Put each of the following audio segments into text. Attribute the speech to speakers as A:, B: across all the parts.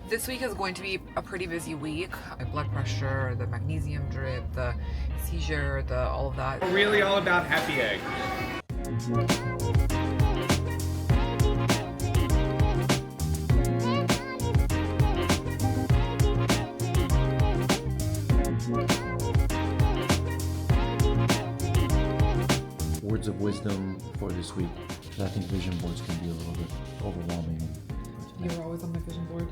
A: This week is going to be a pretty busy week. My blood pressure, the magnesium drip, the seizure, all of that.
B: Really all about happy egg.
C: Words of wisdom for this week, because I think vision boards can be a little bit overwhelming.
A: You were always on my vision board.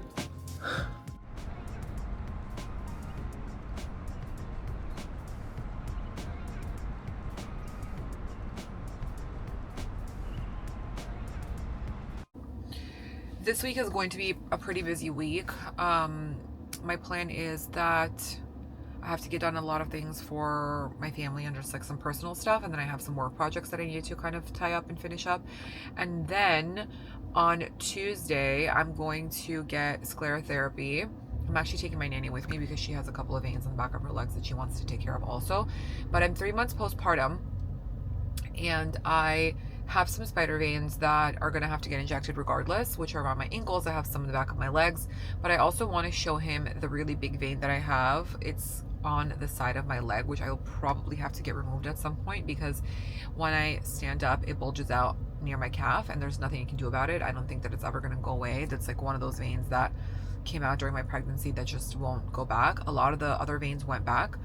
A: This week is going to be a pretty busy week. My plan is that I have to get done a lot of things for my family and just like some personal stuff, and then I have some work projects that I need to kind of tie up and finish up. And then on Tuesday, I'm going to get sclerotherapy. I'm actually taking my nanny with me because she has a couple of veins on the back of her legs that she wants to take care of also. But I'm 3 months postpartum, and I have some spider veins that are going to have to get injected regardless, which are around my ankles. I have some in the back of my legs, but I also want to show him the really big vein that I have. It's on the side of my leg, which I will probably have to get removed at some point, because when I stand up, it bulges out near my calf and there's nothing you can do about it. I don't think that it's ever going to go away. That's like one of those veins that came out during my pregnancy that just won't go back. A lot of the other veins went back.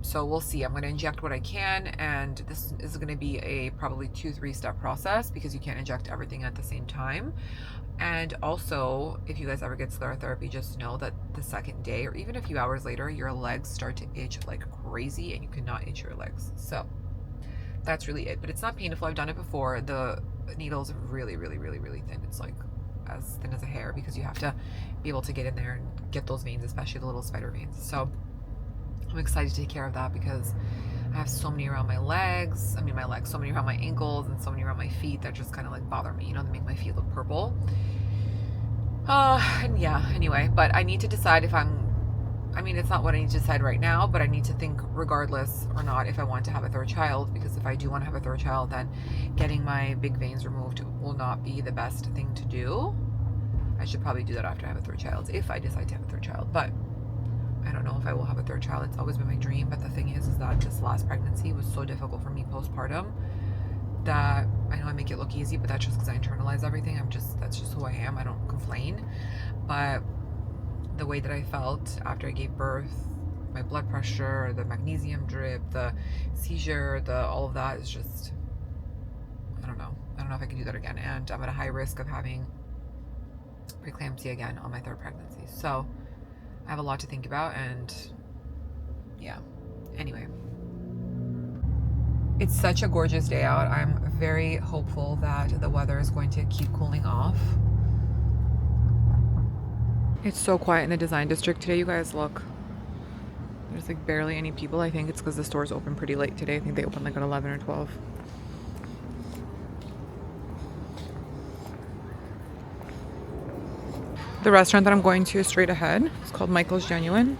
A: So we'll see. I'm going to inject what I can, and this is going to be a probably 2-3 step process because you can't inject everything at the same time. And also, if you guys ever get sclerotherapy, just know that the second day or even a few hours later, your legs start to itch like crazy and you cannot itch your legs. So that's really it. But it's not painful. I've done it before. The needle's really, really, really, really thin. It's like as thin as a hair because you have to be able to get in there and get those veins, especially the little spider veins. So I'm excited to take care of that because I have so many around my legs. I mean, my legs, so many around my ankles and so many around my feet that just kind of like bother me, you know, they make my feet look purple. And yeah, anyway, but I need to decide if it's not what I need to decide right now, but I need to think regardless or not if I want to have a third child, because if I do want to have a third child, then getting my big veins removed will not be the best thing to do. I should probably do that after I have a third child, if I decide to have a third child, but I don't know if I will have a third child. It's always been my dream, but the thing is that this last pregnancy was so difficult for me postpartum that I know I make it look easy, but that's just because I internalize everything. That's just who I am. I don't complain. But the way that I felt after I gave birth, my blood pressure, the magnesium drip, the seizure, all of that is just, I don't know. I don't know if I can do that again. And I'm at a high risk of having preeclampsia again on my third pregnancy. So I have a lot to think about, and yeah, anyway. It's such a gorgeous day out. I'm very hopeful that the weather is going to keep cooling off. It's so quiet in the design district today, you guys. Look, there's like barely any people. I think it's because the stores open pretty late today. I think they open like at 11 or 12. The restaurant that I'm going to is straight ahead. It's called Michael's Genuine.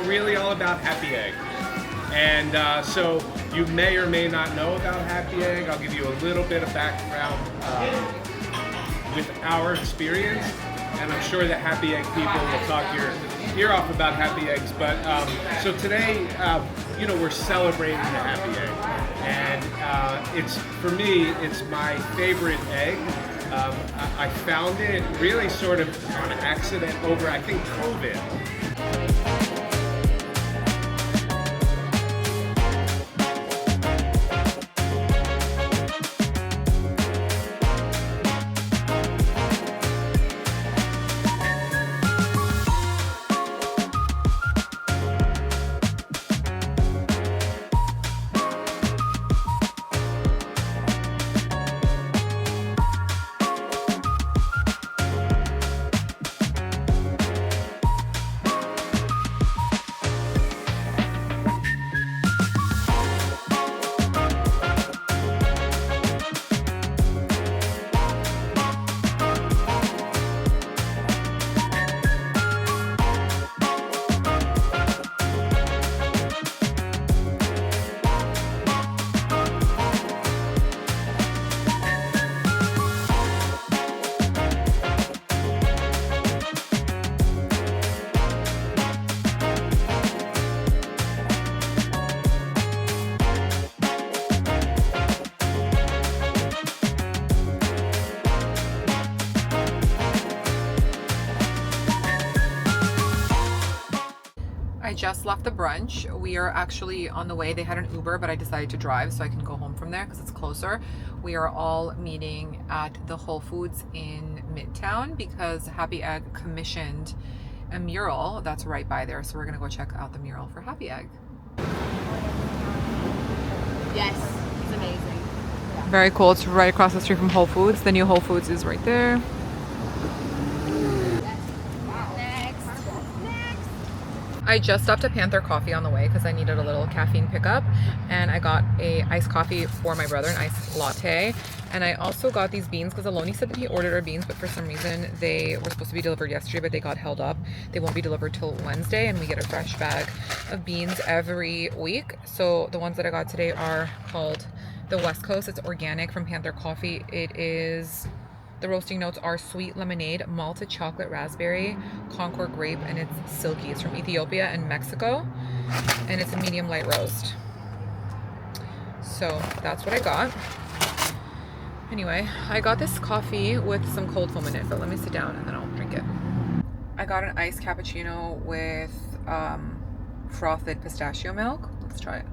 B: Really all about happy egg. And so you may or may not know about happy egg. I'll give you a little bit of background with our experience, and I'm sure that happy egg people will talk your ear off about happy eggs. But so today, we're celebrating the happy egg, and it's, for me, it's my favorite egg. I found it really sort of on accident over, I think, COVID.
A: left the brunch. We are actually on the way. They had an Uber, but I decided to drive so I can go home from there because it's closer. We are all meeting at the Whole Foods in Midtown because Happy Egg commissioned a mural that's right by there. So we're gonna go check out the mural for Happy Egg.
D: Yes, it's amazing.
A: Very cool. It's right across the street from Whole Foods. The new Whole Foods is right there. I just stopped at Panther Coffee on the way because I needed a little caffeine pickup, and I got a iced coffee for my brother, an iced latte, and I also got these beans because Aloni said that he ordered our beans, but for some reason they were supposed to be delivered yesterday, but they got held up. They won't be delivered till Wednesday, and we get a fresh bag of beans every week. So the ones that I got today are called the West Coast. It's organic from Panther Coffee. It is... The roasting notes are sweet lemonade, malted chocolate raspberry, Concord grape, and it's silky. It's from Ethiopia and Mexico, and it's a medium light roast. So that's what I got. Anyway, I got this coffee with some cold foam in it, but let me sit down and then I'll drink it. I got an iced cappuccino with frothed pistachio milk. Let's try it.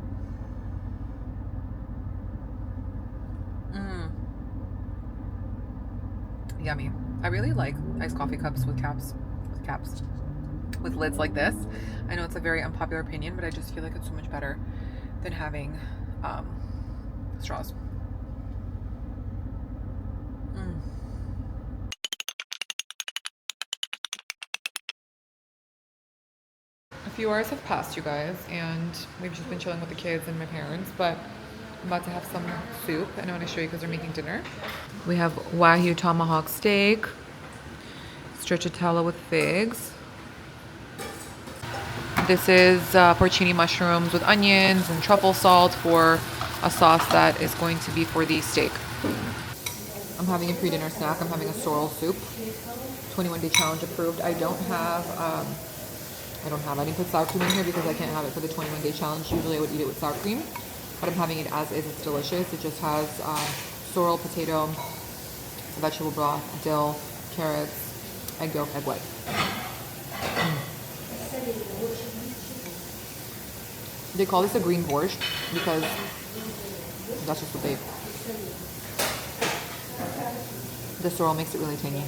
A: Yummy. I really like iced coffee cups with caps, with lids like this. I know it's a very unpopular opinion, but I just feel like it's so much better than having straws. A few hours have passed, you guys, and we've just been chilling with the kids and my parents, but I'm about to have some soup, and I want to show you because they're making dinner. We have Wagyu tomahawk steak, stracciatella with figs. This is porcini mushrooms with onions and truffle salt for a sauce that is going to be for the steak. I'm having a pre-dinner snack. I'm having a sorrel soup. 21-day challenge approved. I don't have I didn't put sour cream in here because I can't have it for the 21-day challenge. Usually I would eat it with sour cream, but I'm having it as is. It's delicious. It just has sorrel, potato, vegetable broth, dill, carrots, egg yolk, egg white. They call this a green borscht because that's just what they... The sorrel makes it really tangy.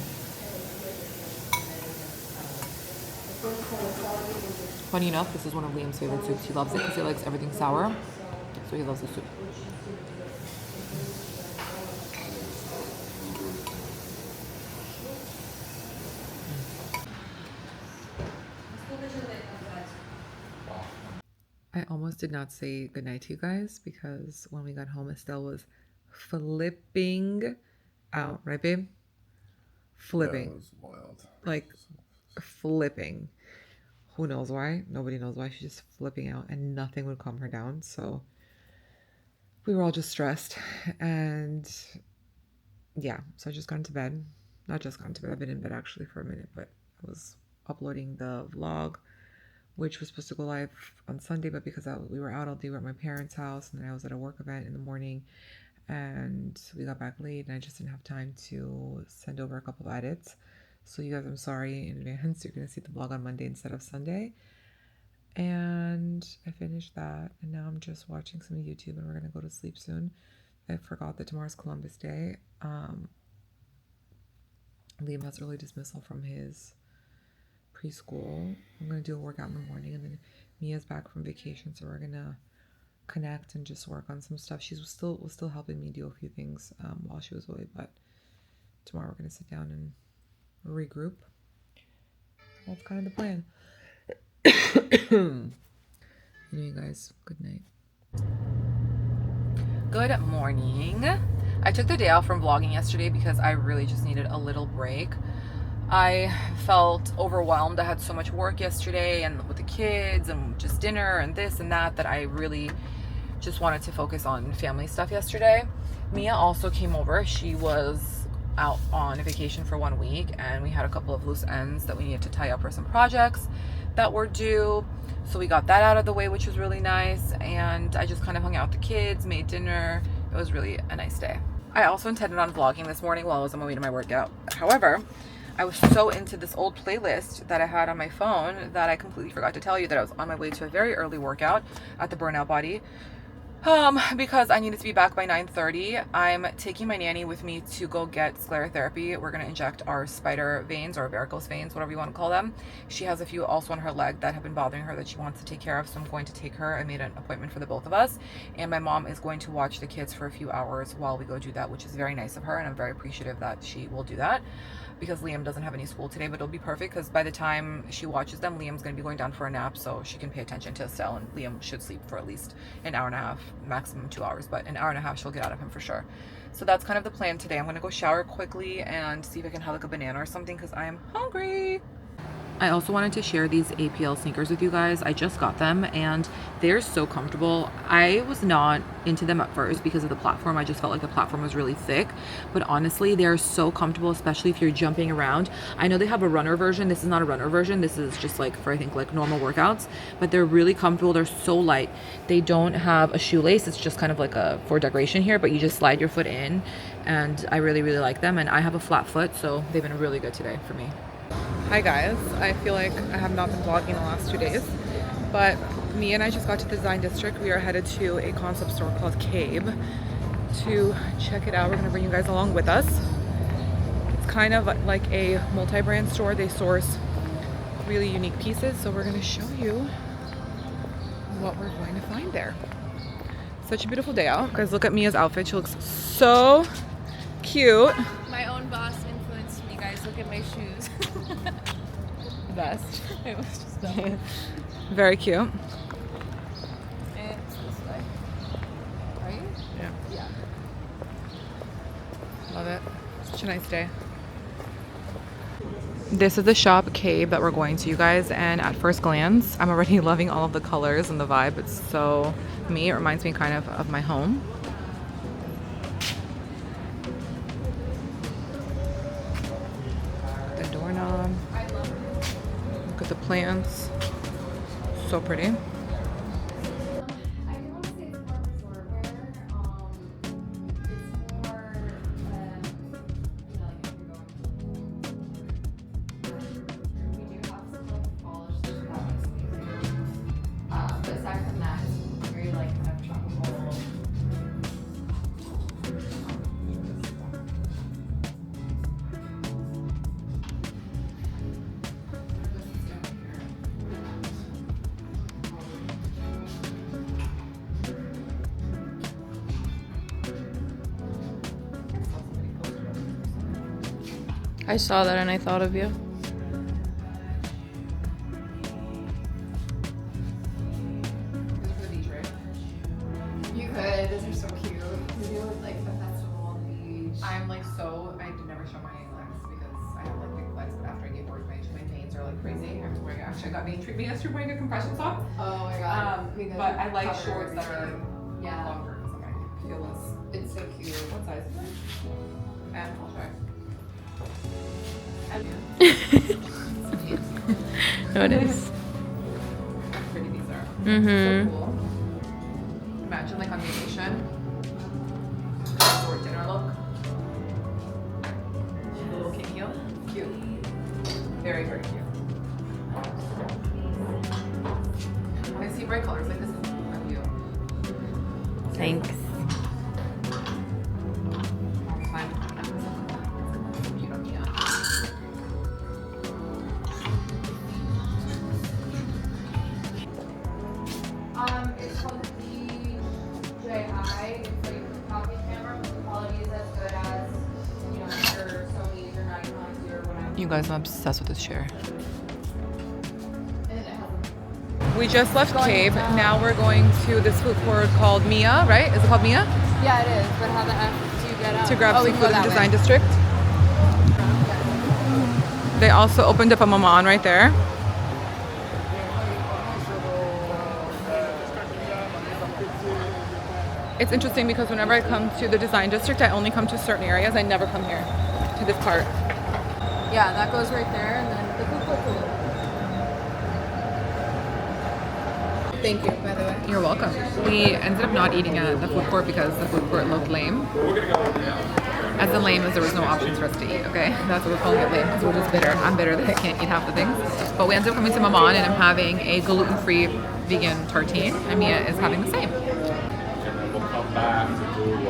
A: Funny enough, this is one of Liam's favorite soups. He loves it because he likes everything sour, so he loves the soup. I almost did not say goodnight to you guys because when we got home, Estelle was flipping out, right, babe? Flipping.
E: Yeah, it was wild.
A: Like, flipping. Who knows why? Nobody knows why. She's just flipping out and nothing would calm her down. So we were all just stressed. And yeah, so I just got into bed. Not just got into bed. I've been in bed actually for a minute, but I was uploading the vlog, which was supposed to go live on Sunday, but because we were out all day, we were at my parents' house, and then I was at a work event in the morning, and we got back late, and I just didn't have time to send over a couple of edits. So you guys, I'm sorry in advance. You're going to see the vlog on Monday instead of Sunday. And I finished that, and now I'm just watching some YouTube, and we're going to go to sleep soon. I forgot that tomorrow's Columbus Day. Liam has early dismissal from his preschool. I'm going to do a workout in the morning, and then Mia's back from vacation, so we're going to connect and just work on some stuff. She was still helping me do a few things while she was away, but tomorrow we're going to sit down and regroup. That's kind of the plan. Anyway, guys, good night. Good morning. I took the day off from vlogging yesterday because I really just needed a little break. I felt overwhelmed. I had so much work yesterday and with the kids and just dinner and this and that I really just wanted to focus on family stuff yesterday. Mia also came over. She was out on a vacation for 1 week, and we had a couple of loose ends that we needed to tie up for some projects that were due. So we got that out of the way, which was really nice. And I just kind of hung out with the kids, made dinner. It was really a nice day. I also intended on vlogging this morning while I was on my way to my workout. However, I was so into this old playlist that I had on my phone that I completely forgot to tell you that I was on my way to a very early workout at the Burnout Body. Because I needed to be back by 9:30. I'm taking my nanny with me to go get sclerotherapy. We're going to inject our spider veins or varicose veins, whatever you want to call them. She has a few also on her leg that have been bothering her that she wants to take care of, so I'm going to take her. I made an appointment for the both of us, and my mom is going to watch the kids for a few hours while we go do that, which is very nice of her, and I'm very appreciative that she will do that, because Liam doesn't have any school today. But it'll be perfect because by the time she watches them, Liam's going to be going down for a nap, so she can pay attention to Estelle, and Liam should sleep for at least an hour and a half, maximum 2 hours, but an hour and a half she'll get out of him for sure. So that's kind of the plan today. I'm going to go shower quickly and see if I can have like a banana or something because I am hungry. I also wanted to share these APL sneakers with you guys. I just got them and they're so comfortable. I was not into them at first because of the platform. I just felt like the platform was really thick, but honestly, they're so comfortable, especially if you're jumping around. I know they have a runner version. This is not a runner version. This is just like for, I think, like normal workouts, but they're really comfortable. They're so light. They don't have a shoelace. It's just kind of like a for decoration here, but you just slide your foot in, and I really, really like them. And I have a flat foot, so they've been really good today for me. Hi guys, I feel like I have not been vlogging the last 2 days, but me and I just got to the Design District. We are headed to a concept store called Kabe to check it out. We're gonna bring you guys along with us. It's kind of like a multi-brand store. They source really unique pieces, so we're gonna show you what we're going to find there. Such a beautiful day out. Guys, look at Mia's outfit. She looks so cute.
D: My own boss influenced me, guys. Look at my shoes.
A: Best.
D: It was just best.
A: Very cute.
D: It's this way. Right?
A: Yeah.
D: Yeah.
A: Love it. Such a nice day. This is the shop Kabe that we're going to, you guys, and at first glance, I'm already loving all of the colors and the vibe. It's so me. It reminds me kind of my home. The doorknob. Look at the plants. So pretty.
D: I saw that and I thought of you.
E: You could. Those are so cute. You do like a festival on the beach.
A: I'm like so, I never show my legs because I have like big legs, but after I gave birth, my veins are like crazy. I have to wear, actually I got vein treatment yesterday wearing a compression top.
E: Oh my god.
A: But I like shorts that are
E: yeah.
A: longer because I'm like, feel this.
E: It's so cute.
A: What size is it? And I'll try.
D: No, it is.
A: How pretty these are.
D: Mm-hmm.
A: So cool. Imagine like on vacation. Resort dinner look. Little king heel. Cute. Very, very cute. When I see bright colors like this, I'm cute.
D: Thanks.
A: Fine. Cute on Mia.
E: It's called the DJI. It's like a copy camera, but the quality is as good as, you know, your Sony's or Nikon's or whatever.
A: You guys, I'm obsessed with this chair.
E: And it has
A: We just left Kabe. Now we're going to this food court called Mia, right? Is it called Mia?
E: yeah, it is. But how the F do you get out?
A: To grab
E: we
A: some
E: can
A: food
E: go
A: in
E: that
A: the Design
E: way.
A: District. They also opened up a Maman right there. It's interesting because whenever I come to the Design District, I only come to certain areas. I never come here to this part.
E: Yeah, that goes right there, and then the food court's a little. Thank you, by the way.
A: You're welcome. We ended up not eating at the food court because the food court looked lame. As in lame as there was no options for us to eat, okay? That's what we're calling it, lame, because we're just bitter. I'm bitter that I can't eat half the things. But we ended up coming to Maman, and I'm having a gluten-free vegan tartine, and Mia is having the same.
B: And then we'll come back to do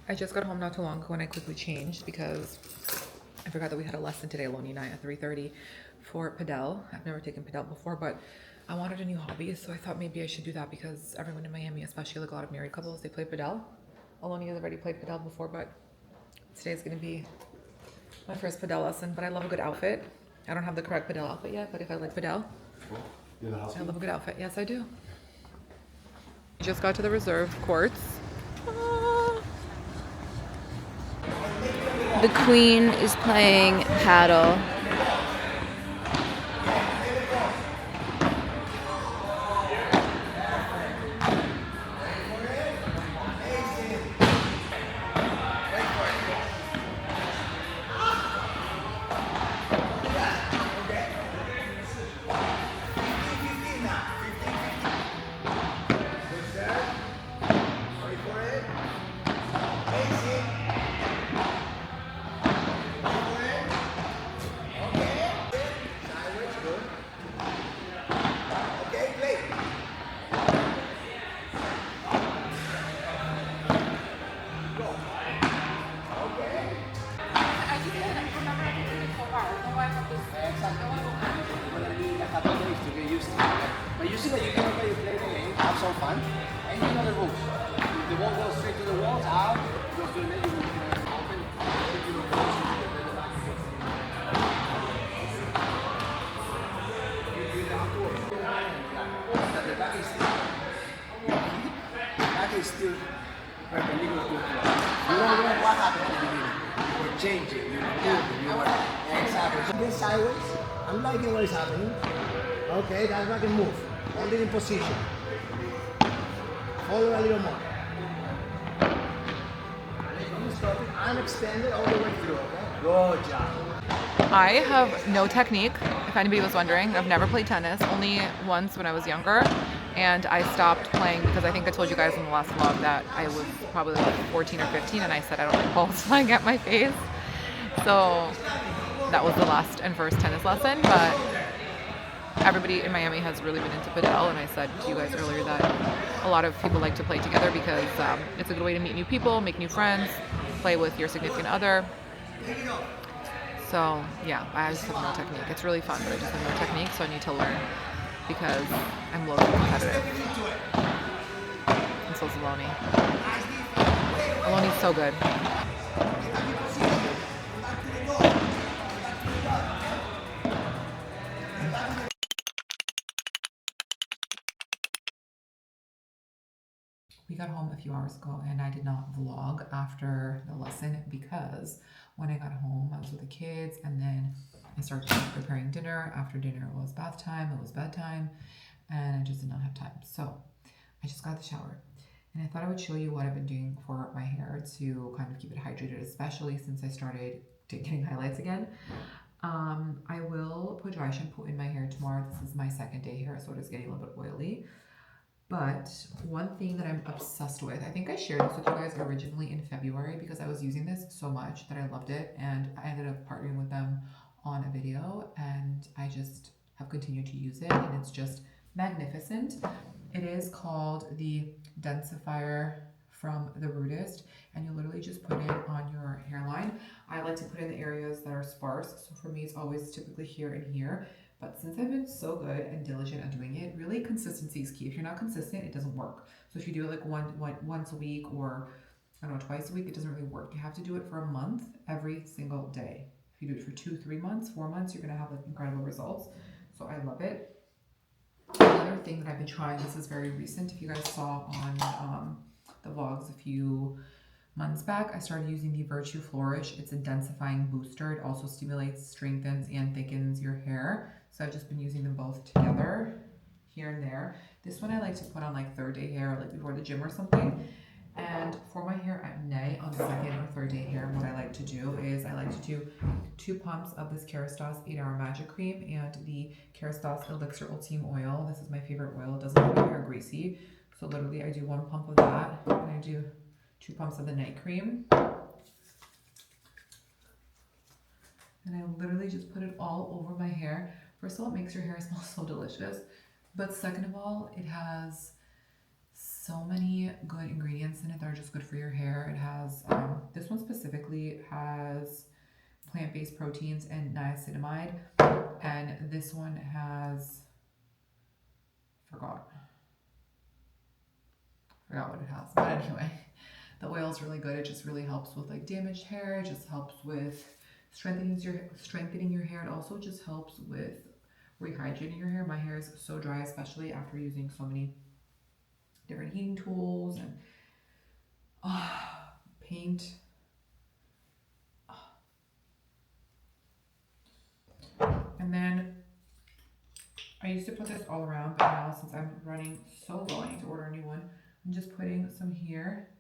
A: I just got home not too long ago and I quickly changed because I forgot that we had a lesson today, Aloni and I, at 3:30 for Padel. I've never taken Padel before, but I wanted a new hobby, so I thought maybe I should do that because everyone in Miami, especially like a lot of married couples, they play Padel. Aloni has already played Padel before, but today's gonna be my first Padel lesson, but I love a good outfit. I don't have the correct Padel outfit yet, but if I like Padel, I love a good outfit. Yes, I do. We just got to the reserve courts.
D: The queen is playing paddle.
F: But you see that you can play the game, have some fun, and you know the rules. If the ball goes straight to the walls, out, goes to the net, you will open, you will close, the back is still perpendicular to the floor. You don't know what happened at the beginning. You were changing, you were moving, you were exactly. So this sideways, I'm liking what is happening. Okay, that's back and move. Hold it in position. Follow a little more. Stop it and extend it all the way through, okay? Good job.
A: I have no technique, if anybody was wondering. I've never played tennis, only once when I was younger. And I stopped playing because I think I told you guys in the last vlog that I was probably like 14 or 15 and I said I don't like balls flying at my face. So that was the last and first tennis lesson, but everybody in Miami has really been into Padel, and I said to you guys earlier that a lot of people like to play together because it's a good way to meet new people, make new friends, play with your significant other. So yeah, I just have no technique. It's really fun, but I just have no technique, so I need to learn because I'm low-key competitive. And so is Aloni. Aloni's so good. We got home a few hours ago and I did not vlog after the lesson because when I got home I was with the kids and then I started preparing dinner. After dinner it was bath time, it was bedtime, and I just did not have time. So I just got out of the shower and I thought I would show you what I've been doing for my hair to kind of keep it hydrated, especially since I started getting highlights again. I will put dry shampoo in my hair tomorrow. This is my second day hair, so it is getting a little bit oily. But one thing that I'm obsessed with, I think I shared this with you guys originally in February because I was using this so much that I loved it, and I ended up partnering with them on a video and I just have continued to use it and it's just magnificent. It is called the Densifier from the Rudist, and you literally just put it on your hairline. I like to put it in the areas that are sparse, so for me it's always typically here and here. But since I've been so good and diligent at doing it, really consistency is key. If you're not consistent, it doesn't work. So if you do it like once a week or I don't know, twice a week, it doesn't really work. You have to do it for a month every single day. If you do it for 2, 3 months, 4 months, you're gonna have like incredible results. So I love it. Another thing that I've been trying, this is very recent. If you guys saw on the vlogs a few months back, I started using the Virtue Flourish. It's a densifying booster. It also stimulates, strengthens, and thickens your hair. So I've just been using them both together here and there. This one I like to put on like third day hair, like before the gym or something. And for my hair at night on second or third day hair, what I like to do is I like to do 2 pumps of this Kerastase 8-Hour Magic Cream and the Kerastase Elixir Ultime Oil. This is my favorite oil. It doesn't make my hair greasy. So literally I do 1 pump of that and I do 2 pumps of the night cream. And I literally just put it all over my hair. First of all, it makes your hair smell so delicious. But second of all, it has so many good ingredients in it that are just good for your hair. It has, this one specifically has plant-based proteins and niacinamide. And this one has, forgot what it has. But anyway, the oil is really good. It just really helps with like damaged hair. It just helps with strengthening your hair. It also just helps with rehydrating your hair. My hair is so dry, especially after using so many different heating tools and paint. And then I used to put this all around, but now since I'm running so low, I need to order a new one. I'm just putting some here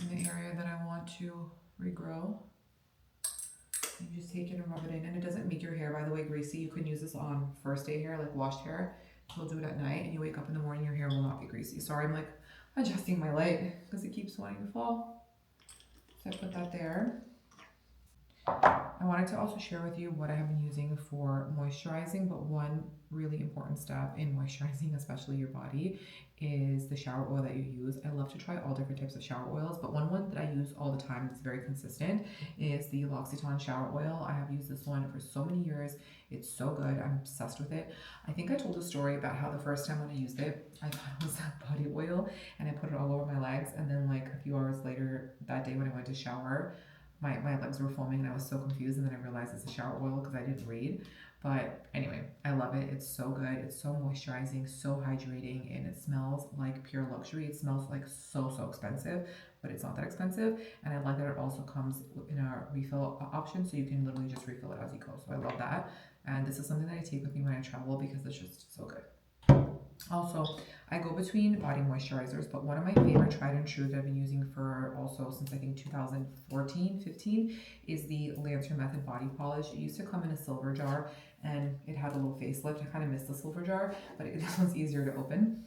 A: in the area that I want to regrow. You just take it and rub it in, and it doesn't make your hair, by the way, greasy. You can use this on first day hair, like washed hair. You'll do it at night, and you wake up in the morning, your hair will not be greasy. Sorry, I'm like adjusting my light because it keeps wanting to fall. So I put that there. I wanted to also share with you what I have been using for moisturizing, but one really important step in moisturizing, especially your body, is the shower oil that you use. I love to try all different types of shower oils, but one that I use all the time that's very consistent is the L'Occitane shower oil. I have used this one for so many years. It's so good. I'm obsessed with it. I think I told a story about how the first time when I used it, I thought it was body oil, and I put it all over my legs, and then like a few hours later that day when I went to shower, my legs were foaming and I was so confused, and then I realized it's a shower oil because I didn't read. But anyway, I love it. It's so good. It's so moisturizing, so hydrating, and it smells like pure luxury. It smells like so expensive, but it's not that expensive. And I like that it also comes in a refill option, so you can literally just refill it as you go. So I love that. And this is something that I take with me when I travel because it's just so good. Also, I go between body moisturizers, but one of my favorite tried and true that I've been using for also since I think 2014, 15 is the Lantern Method Body Polish. It used to come in a silver jar and it had a little facelift. I kind of missed the silver jar, but it was easier to open.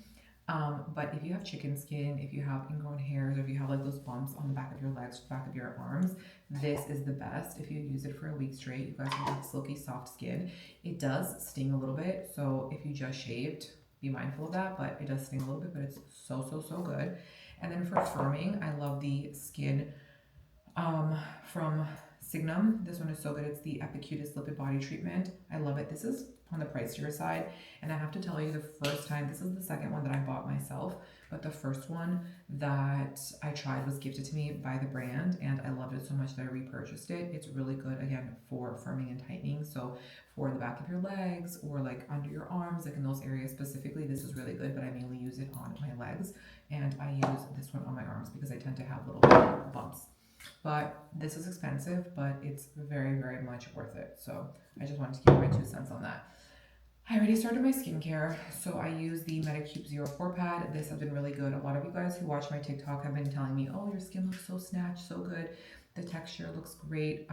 A: But if you have chicken skin, if you have ingrown hairs, or if you have like those bumps on the back of your legs, back of your arms, this is the best. If you use it for a week straight, you guys will have silky soft skin. It does sting a little bit, so if you just shaved, be mindful of that, but it does sting a little bit, but it's so good. And then for firming, I love the skin from Signum. This one is so good. It's the Epicurious Lipid Body Treatment. I love it. This is on the pricier side, and I have to tell you, the first time, this is the second one that I bought myself, but the first one that I tried was gifted to me by the brand, and I loved it so much that I repurchased it. It's really good, again, for firming and tightening. So for the back of your legs or like under your arms, like in those areas specifically, this is really good, but I mainly use it on my legs, and I use this one on my arms because I tend to have little bumps. But this is expensive, but it's very much worth it. So I just wanted to give my 2 cents on that. I already started my skincare, so I use the Medicube 04 pad. This has been really good. A lot of you guys who watch my TikTok have been telling me, oh, your skin looks so snatched, so good. The texture looks great.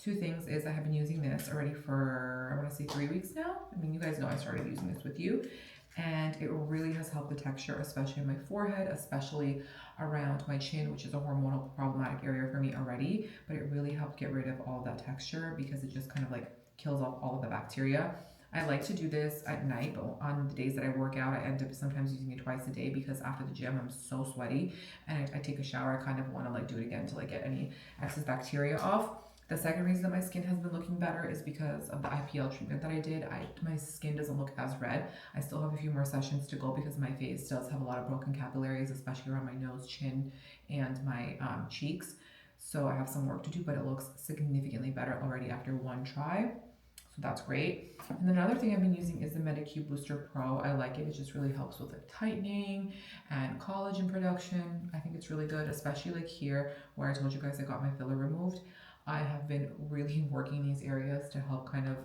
A: 2 things is I have been using this already for, I want to say 3 weeks now. I mean, you guys know I started using this with you. And it really has helped the texture, especially in my forehead, especially around my chin, which is a hormonal problematic area for me already. But it really helped get rid of all that texture because it just kind of like kills off all of the bacteria. I like to do this at night, but on the days that I work out, I end up sometimes using it twice a day because after the gym, I'm so sweaty and I take a shower. I kind of want to like do it again to like get any excess bacteria off. The second reason that my skin has been looking better is because of the IPL treatment that I did. My skin doesn't look as red. I still have a few more sessions to go because my face does have a lot of broken capillaries, especially around my nose, chin, and my cheeks. So I have some work to do, but it looks significantly better already after 1 try. So that's great. And then another thing I've been using is the Medicube Booster Pro. I like it. It just really helps with the tightening and collagen production. I think it's really good, especially like here where I told you guys I got my filler removed. I have been really working these areas to help kind of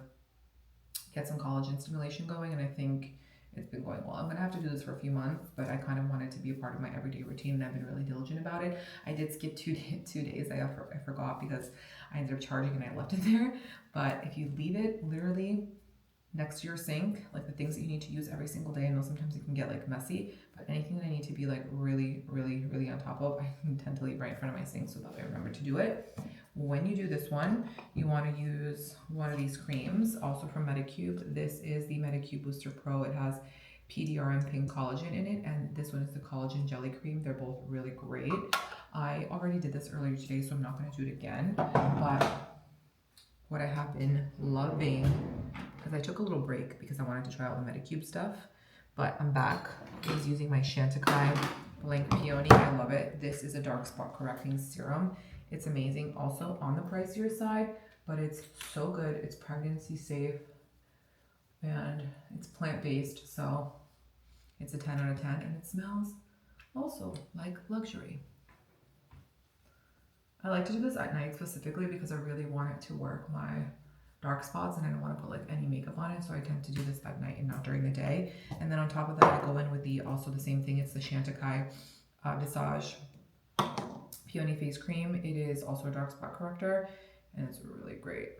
A: get some collagen stimulation going, and I think it's been going well. I'm gonna have to do this for a few months, but I kind of want it to be a part of my everyday routine, and I've been really diligent about it. I did skip 2 days. I forgot because I ended up charging and I left it there. But if you leave it literally next to your sink, like the things that you need to use every single day. I know sometimes it can get like messy, but anything that I need to be like really on top of, I tend to leave right in front of my sink so that I remember to do it. When you do this one, you want to use one of these creams, also from Medicube. This is the Medicube Booster Pro. It has PDRM pink collagen in it, and this one is the collagen jelly cream. They're both really great. I already did this earlier today, so I'm not going to do it again. But what I have been loving, because I took a little break because I wanted to try out the Medicube stuff, but I'm back. I was using my Chantecaille Blank Peony. I love it. This is a dark spot correcting serum. It's amazing. Also on the pricier side, but it's so good. It's pregnancy safe and it's plant-based, so it's a 10 out of 10, and it smells also like luxury. I like to do this at night specifically because I really want it to work my dark spots and I don't want to put like any makeup on it, so I tend to do this at night and not during the day. And then on top of that, I go in with also the same thing. It's the Chantecaille Visage Peony Face Cream. It is also a dark spot corrector and it's really great.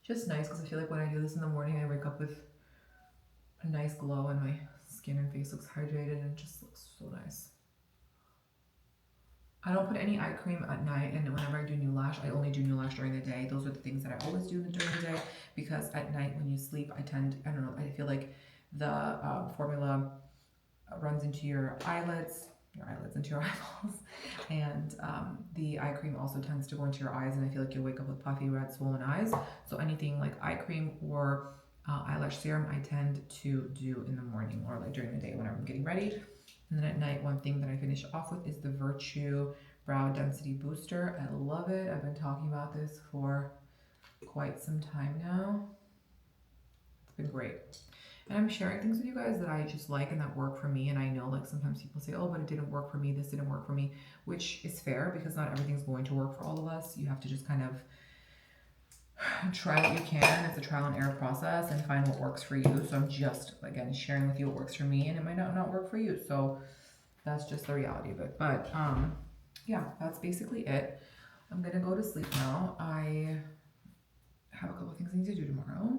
A: Just nice because I feel like when I do this in the morning, I wake up with a nice glow and my skin and face looks hydrated and it just looks so nice. I don't put any eye cream at night, and whenever I do new lash, I only do new lash during the day. Those are the things that I always do during the day, because at night when you sleep, I feel like the formula runs into your eyelids into your eyeballs, and the eye cream also tends to go into your eyes, and I feel like you'll wake up with puffy, red, swollen eyes. So anything like eye cream or eyelash serum, I tend to do in the morning or like during the day whenever I'm getting ready. And then at night, one thing that I finish off with is the Virtue Brow Density Booster. I love it. I've been talking about this for quite some time now. It's been great. And I'm sharing things with you guys that I just like and that work for me. And I know like sometimes people say, oh, but it didn't work for me. This didn't work for me, which is fair because not everything's going to work for all of us. You have to just kind of try what you can. It's a trial and error process and find what works for you. So I'm just, again, sharing with you what works for me, and it might not work for you. So that's just the reality of it. But yeah, that's basically it. I'm gonna go to sleep now. I have a couple things I need to do tomorrow,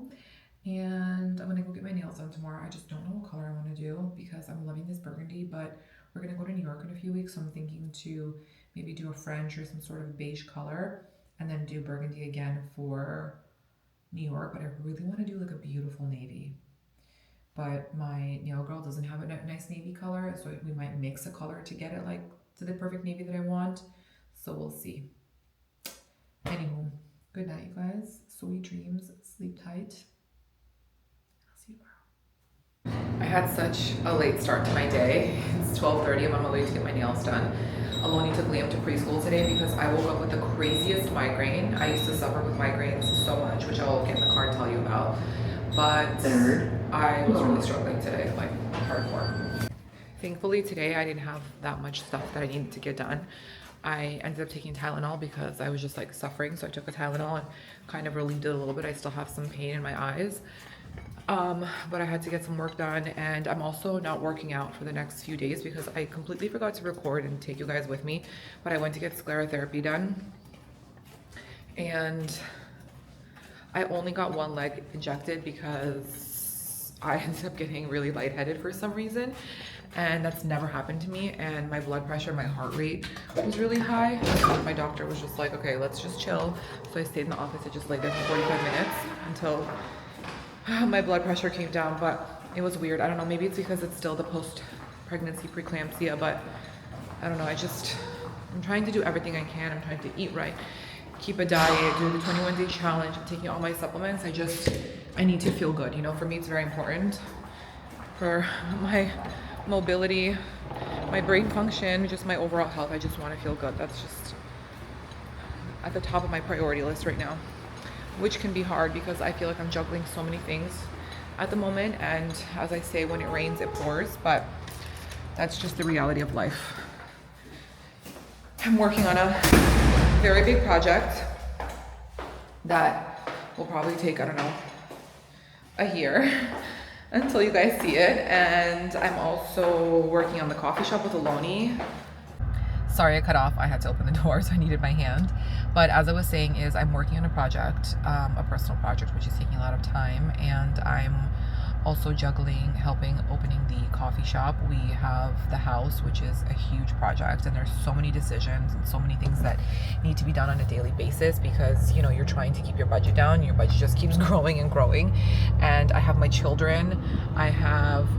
A: and I'm gonna go get my nails done tomorrow. I just don't know what color I want to do because I'm loving this burgundy, but we're gonna go to New York in a few weeks, so I'm thinking to maybe do a French or some sort of beige color, and then do burgundy again for New York. But I really want to do like a beautiful navy. But my nail girl doesn't have a nice navy color, so we might mix a color to get it like to the perfect navy that I want. So we'll see. Anywho, good night, you guys. Sweet dreams. Sleep tight. I'll see you tomorrow. I had such a late start to my day. It's 12:30. I'm on my way to get my nails done. Aloni took Liam to preschool today because I woke up with the craziest migraine. I used to suffer with migraines so much, which I'll get in the car and tell you about. But I was really struggling today, like hardcore. Thankfully today I didn't have that much stuff that I needed to get done. I ended up taking Tylenol because I was just like suffering. So I took a Tylenol and kind of relieved it a little bit. I still have some pain in my eyes. But I had to get some work done, and I'm also not working out for the next few days because I completely forgot to record and take you guys with me, but I went to get sclerotherapy done, and I only got one leg injected because I ended up getting really lightheaded for some reason, and that's never happened to me, and my blood pressure, my heart rate was really high. My doctor was just like, okay, let's just chill. So I stayed in the office. I just laid there for 45 minutes until my blood pressure came down, but it was weird. I don't know, maybe it's because it's still the post-pregnancy preeclampsia, but I don't know. I'm trying to do everything I can. I'm trying to eat right, keep a diet, do the 21-day challenge. I'm taking all my supplements. I need to feel good. You know, for me, it's very important for my mobility, my brain function, just my overall health. I just want to feel good. That's just at the top of my priority list right now, which can be hard because I feel like I'm juggling so many things at the moment, and as I say, when it rains it pours, but that's just the reality of life. I'm working on a very big project that will probably take, I don't know, a year until you guys see it, and I'm also working on the coffee shop with Aloni. Sorry I cut off. I had to open the door, so I needed my hand. But as I was saying is I'm working on a project, a personal project, which is taking a lot of time. And I'm also juggling helping opening the coffee shop. We have the house, which is a huge project. And there's so many decisions and so many things that need to be done on a daily basis because, you know, you're trying to keep your budget down. Your budget just keeps growing and growing. And I have my children. I have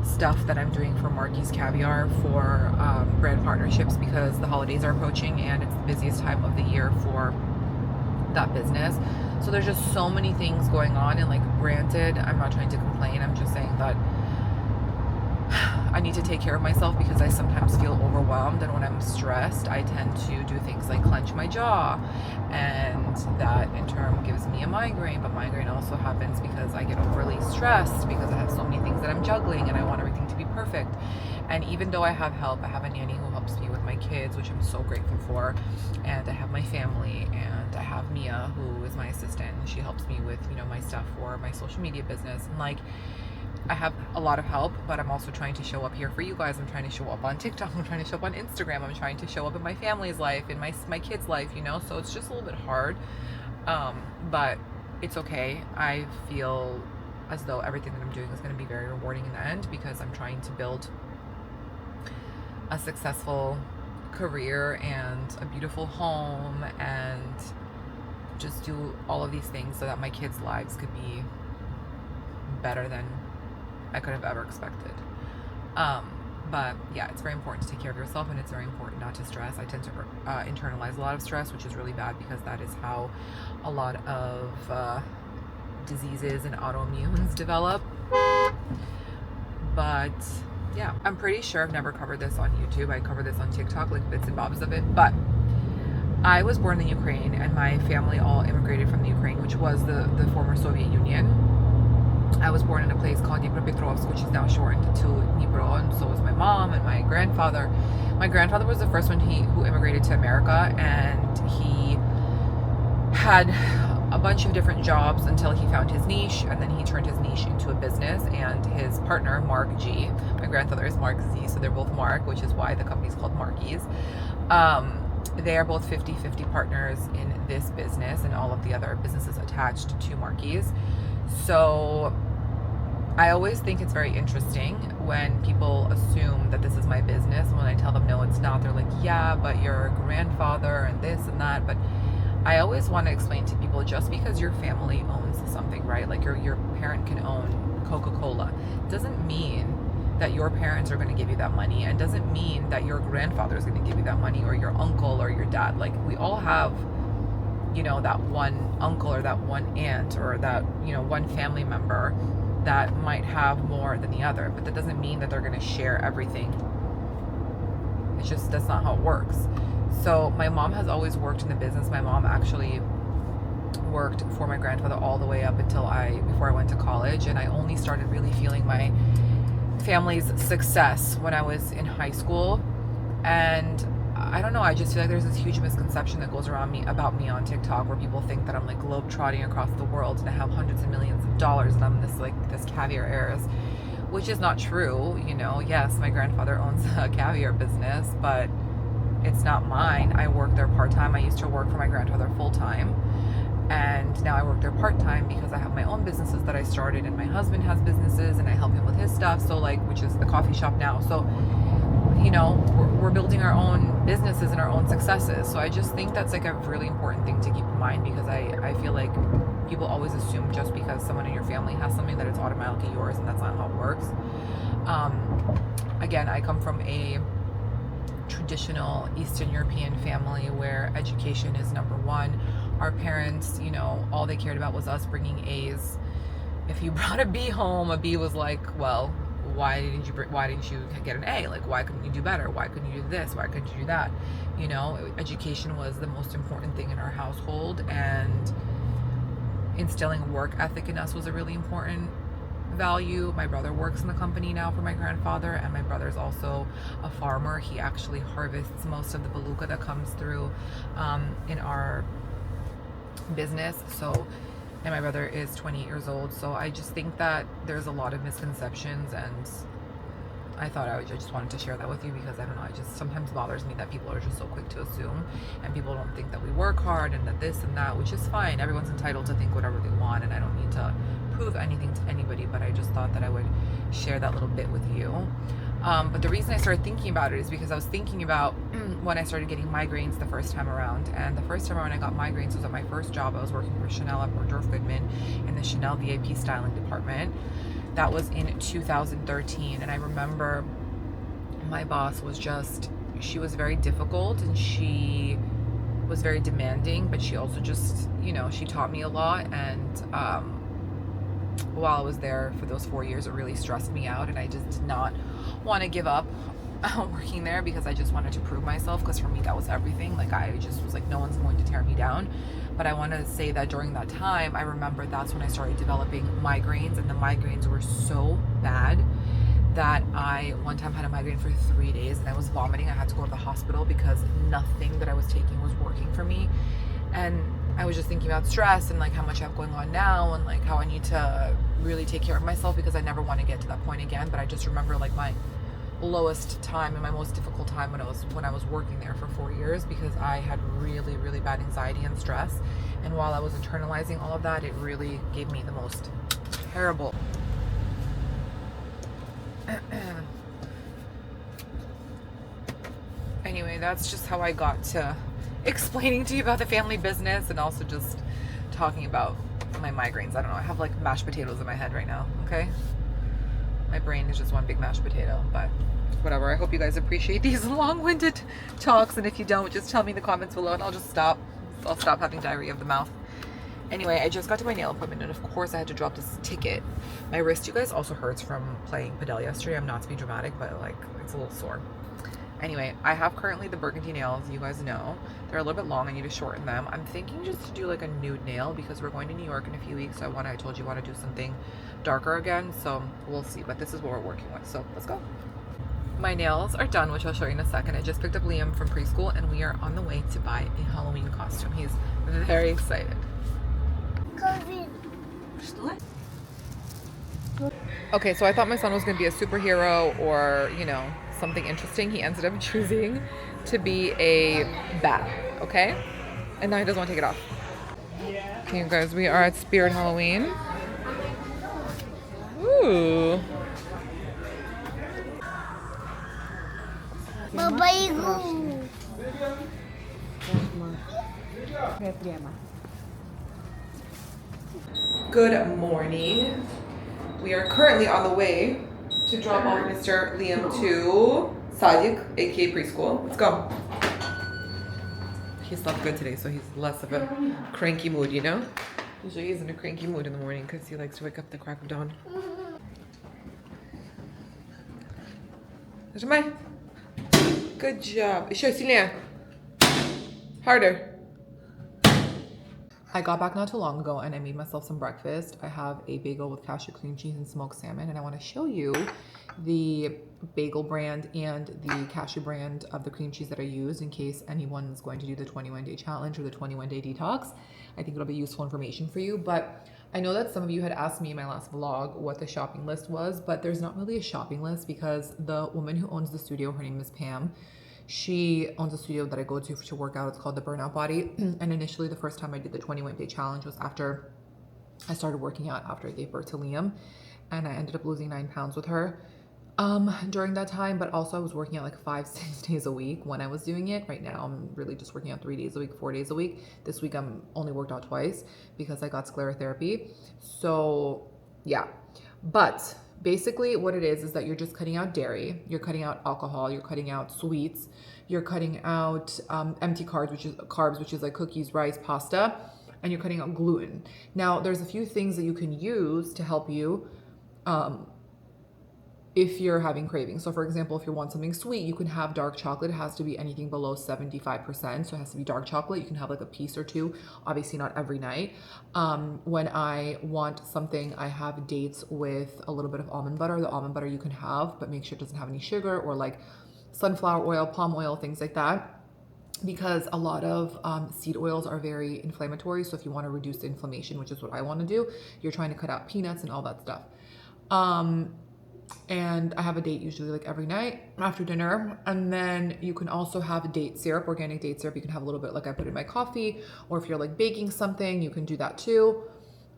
A: stuff that I'm doing for Marky's Caviar for brand partnerships because the holidays are approaching and it's the busiest time of the year for that business. So there's just so many things going on, and like, granted, I'm not trying to complain, I'm just saying that I need to take care of myself because I sometimes feel overwhelmed, and when I'm stressed I tend to do things like clench my jaw, and that in turn gives me a migraine. But migraine also happens because I get overly stressed because I have so many things that I'm juggling and I want everything to be perfect. And even though I have help, I have a nanny who helps me with my kids, which I'm so grateful for, and I have my family, and I have Mia, who is my assistant, and she helps me with, you know, my stuff for my social media business. And like, I have a lot of help, but I'm also trying to show up here for you guys. I'm trying to show up on TikTok, I'm trying to show up on Instagram, I'm trying to show up in my family's life, in my kids' life, you know, so it's just a little bit hard, but it's okay. I feel as though everything that I'm doing is going to be very rewarding in the end because I'm trying to build a successful career and a beautiful home and just do all of these things so that my kids' lives could be better than I could have ever expected. But yeah, it's very important to take care of yourself, and it's very important not to stress. I tend to internalize a lot of stress, which is really bad because that is how a lot of diseases and autoimmunes develop. But yeah, I'm pretty sure I've never covered this on YouTube. I cover this on TikTok, like bits and bobs of it. But I was born in the Ukraine, and my family all immigrated from the Ukraine, which was the former Soviet Union. I was born in a place called Dnipropetrovsk, which is now shortened to Dnipro, and so was my mom and my grandfather. My grandfather was the first one who immigrated to America, and he had a bunch of different jobs until he found his niche, and then he turned his niche into a business. And his partner, Mark G, my grandfather is Mark Z, so they're both Mark, which is why the company's called Marky's. They are both 50-50 partners in this business and all of the other businesses attached to Marky's. So I always think it's very interesting when people assume that this is my business. When I tell them no, it's not, they're like, yeah, but your grandfather and this and that. But I always want to explain to people, just because your family owns something, right? Like your parent can own Coca-Cola, doesn't mean that your parents are going to give you that money, and doesn't mean that your grandfather is going to give you that money, or your uncle or your dad. Like, we all have, you know, that one uncle or that one aunt or that, you know, one family member that might have more than the other, but that doesn't mean that they're going to share everything. It's just, that's not how it works. So my mom has always worked in the business. My mom actually worked for my grandfather all the way up until before I went to college, and I only started really feeling my family's success when I was in high school. And I don't know, I just feel like there's this huge misconception that goes around about me on TikTok, where people think that I'm like globe-trotting across the world and I have hundreds of millions of dollars and I'm this caviar heiress, which is not true. You know, yes, my grandfather owns a caviar business, but it's not mine. I work there part-time. I used to work for my grandfather full-time, and now I work there part-time because I have my own businesses that I started, and my husband has businesses and I help him with his stuff, so like, which is the coffee shop now. So, you know, we're building our own businesses and our own successes. So I just think that's like a really important thing to keep in mind, because I feel like people always assume just because someone in your family has something that it's automatically yours, and that's not how it works. Again, I come from a traditional Eastern European family where education is number one. Our parents, you know, all they cared about was us bringing A's. If you brought a B home, a B was like, well, why didn't you get an A? Like, why couldn't you do better? Why couldn't you do this? Why couldn't you do that? You know, education was the most important thing in our household, and instilling a work ethic in us was a really important value. My brother works in the company now for my grandfather, and my brother's also a farmer. He actually harvests most of the beluga that comes through in our business. So, and my brother is 28 years old. So I just think that there's a lot of misconceptions, and I thought I just wanted to share that with you because I don't know, it just sometimes bothers me that people are just so quick to assume and people don't think that we work hard and that this and that, which is fine. Everyone's entitled to think whatever they want and I don't need to prove anything to anybody, but I just thought that I would share that little bit with you. But the reason I started thinking about it is because I was thinking about when I started getting migraines the first time around. And the first time around I got migraines was at my first job. I was working for Chanel at Bergdorf Goodman in the Chanel VIP styling department. That was in 2013. And I remember my boss was just, she was very difficult and she was very demanding, but she also just, you know, she taught me a lot. And while I was there for those 4 years, it really stressed me out, and I just did not want to give up working there because I just wanted to prove myself, because for me that was everything. Like, I just was like, no one's going to tear me down. But I want to say that during that time, I remember that's when I started developing migraines, and the migraines were so bad that I one time had a migraine for 3 days and I was vomiting. I had to go to the hospital because nothing that I was taking was working for me. And I was just thinking about stress and like how much I have going on now and like how I need to really take care of myself because I never want to get to that point again. But I just remember like my lowest time and my most difficult time when I was working there for 4 years, because I had really, really bad anxiety and stress. And while I was internalizing all of that, it really gave me the most terrible anyway, that's just how I got to explaining to you about the family business and also just talking about my migraines. I don't know, I have like mashed potatoes in my head right now, okay? My brain is just one big mashed potato, but whatever. I hope you guys appreciate these long-winded talks, and if you don't, just tell me in the comments below and I'll stop having diarrhea of the mouth. Anyway, I just got to my nail appointment and of course I had to drop this ticket. My wrist, you guys, also hurts from playing Padel yesterday. I'm not to be dramatic, but like it's a little sore. Anyway, I have currently the burgundy nails, you guys know. They're a little bit long, I need to shorten them. I'm thinking just to do like a nude nail because we're going to New York in a few weeks. So I told you I want to do something darker again, so we'll see. But this is what we're working with, so let's go. My nails are done, which I'll show you in a second. I just picked up Liam from preschool and we are on the way to buy a Halloween costume. He's very excited. Okay, so I thought my son was going to be a superhero or, you know, something interesting. He ended up choosing to be a bat, okay? And now he doesn't want to take it off. Okay, you guys, we are at Spirit Halloween. Ooh. Good morning. We are currently on the way to drop off Mr. Liam to Sadiq, aka preschool. Let's go. He slept good today, so he's less of a cranky mood, you know? Usually he's in a cranky mood in the morning because he likes to wake up at the crack of dawn. Good job. Show Celia. Harder. I got back not too long ago and I made myself some breakfast. I have a bagel with cashew cream cheese and smoked salmon, and I want to show you the bagel brand and the cashew brand of the cream cheese that I use in case anyone is going to do the 21-day challenge or the 21-day detox. I think it'll be useful information for you. But I know that some of you had asked me in my last vlog what the shopping list was, but there's not really a shopping list because the woman who owns the studio, her name is Pam. She owns a studio that I go to work out. It's called the Burnout Body. And initially the first time I did the 21-day challenge was after I started working out after I gave birth to Liam. And I ended up losing 9 pounds with her during that time. But also I was working out like 5-6 days a week when I was doing it. Right now I'm really just working out 3 days a week, 4 days a week. This week I'm only worked out twice because I got sclerotherapy. So yeah, but basically what it is that you're just cutting out dairy, you're cutting out alcohol, you're cutting out sweets, you're cutting out empty carbs, which is like cookies, rice, pasta, and you're cutting out gluten. Now there's a few things that you can use to help you if you're having cravings. So for example, if you want something sweet, you can have dark chocolate. It has to be anything below 75%. So it has to be dark chocolate. You can have like a piece or two, obviously not every night. When I want something, I have dates with a little bit of almond butter. The almond butter you can have, but make sure it doesn't have any sugar or like sunflower oil, palm oil, things like that. Because a lot of seed oils are very inflammatory. So if you want to reduce the inflammation, which is what I want to do, you're trying to cut out peanuts and all that stuff. And I have a date usually like every night after dinner. And then you can also have a date syrup, organic date syrup. You can have a little bit like I put in my coffee, or if you're like baking something, you can do that too.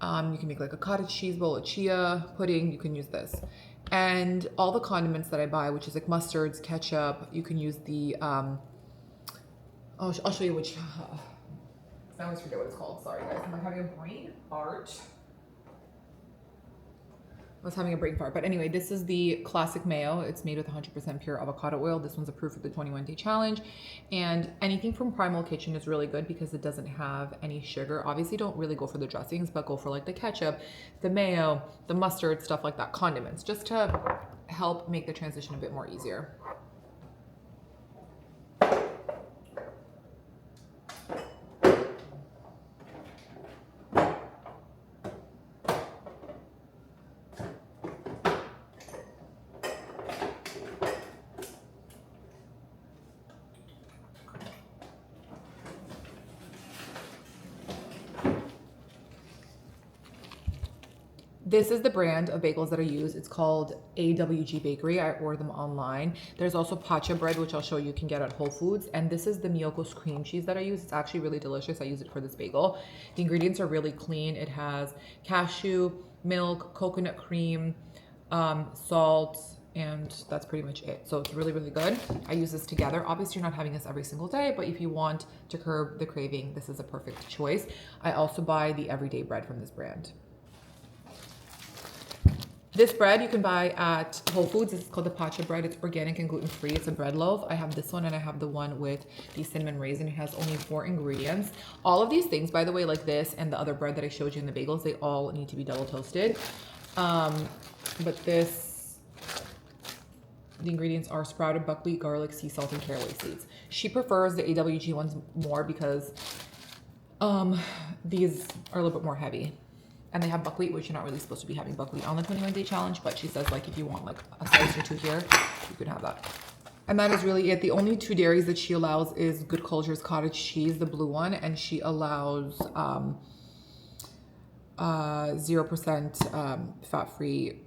A: You can make like a cottage cheese bowl, a chia pudding, you can use this. And all the condiments that I buy, which is like mustards, ketchup, you can use the, I'll show you which, I always forget what it's called, sorry guys. I'm like having a brain fart. I was having a brain fart. But anyway, this is the classic mayo. It's made with 100% pure avocado oil. This one's approved for the 21-day challenge. And anything from Primal Kitchen is really good because it doesn't have any sugar. Obviously, don't really go for the dressings, but go for like the ketchup, the mayo, the mustard, stuff like that, condiments, just to help make the transition a bit more easier. This is the brand of bagels that I use. It's called AWG Bakery. I order them online. There's also pacha bread, which I'll show you can get at Whole Foods. And this is the Miyoko's cream cheese that I use. It's actually really delicious. I use it for this bagel. The ingredients are really clean. It has cashew, milk, coconut cream, salt, and that's pretty much it. So it's really, really good. I use this together. Obviously, you're not having this every single day, but if you want to curb the craving, this is a perfect choice. I also buy the everyday bread from this brand. This bread you can buy at Whole Foods. It's called the pacha bread. It's organic and gluten-free. It's a bread loaf. I have this one and I have the one with the cinnamon raisin. It has only 4 ingredients. All of these things, by the way, like this and the other bread that I showed you in the bagels, they all need to be double toasted. But this, the ingredients are sprouted buckwheat, garlic, sea salt, and caraway seeds. She prefers the AWG ones more because these are a little bit more heavy. And they have buckwheat, which you're not really supposed to be having buckwheat on the 21-day challenge, but she says like if you want like a slice or 2 here, you can have that. And that is really it. The only 2 dairies that she allows is Good Culture's cottage cheese, the blue one, and she allows 0% fat-free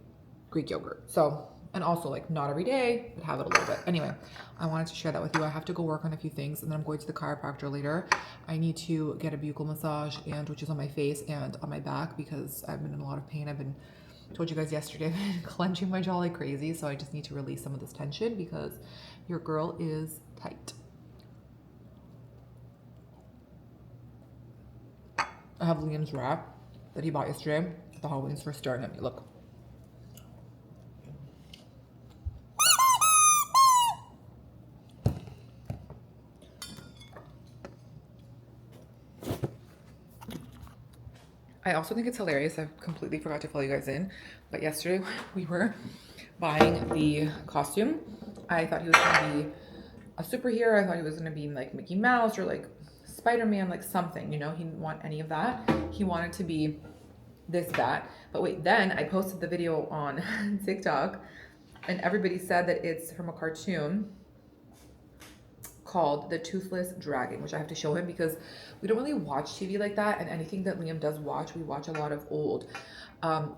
A: Greek yogurt. So, and also like not every day, but have it a little bit. Anyway, I wanted to share that with you. I have to go work on a few things and then I'm going to the chiropractor later. I need to get a buccal massage, and which is on my face and on my back because I've been in a lot of pain. Told you guys yesterday, I've been clenching my jaw like crazy. So I just need to release some of this tension because your girl is tight. I have Liam's wrap that he bought yesterday at the Halloween's for staring at me. Look. I also think it's hilarious. I completely forgot to fill you guys in. But yesterday we were buying the costume. I thought he was going to be a superhero. I thought he was going to be like Mickey Mouse or like Spider-Man, like something, you know. He didn't want any of that. He wanted to be this, that. But wait, then I posted the video on TikTok and everybody said that it's from a cartoon called The Toothless Dragon, which I have to show him because we don't really watch TV like that, and anything that Liam does watch, we watch a lot of old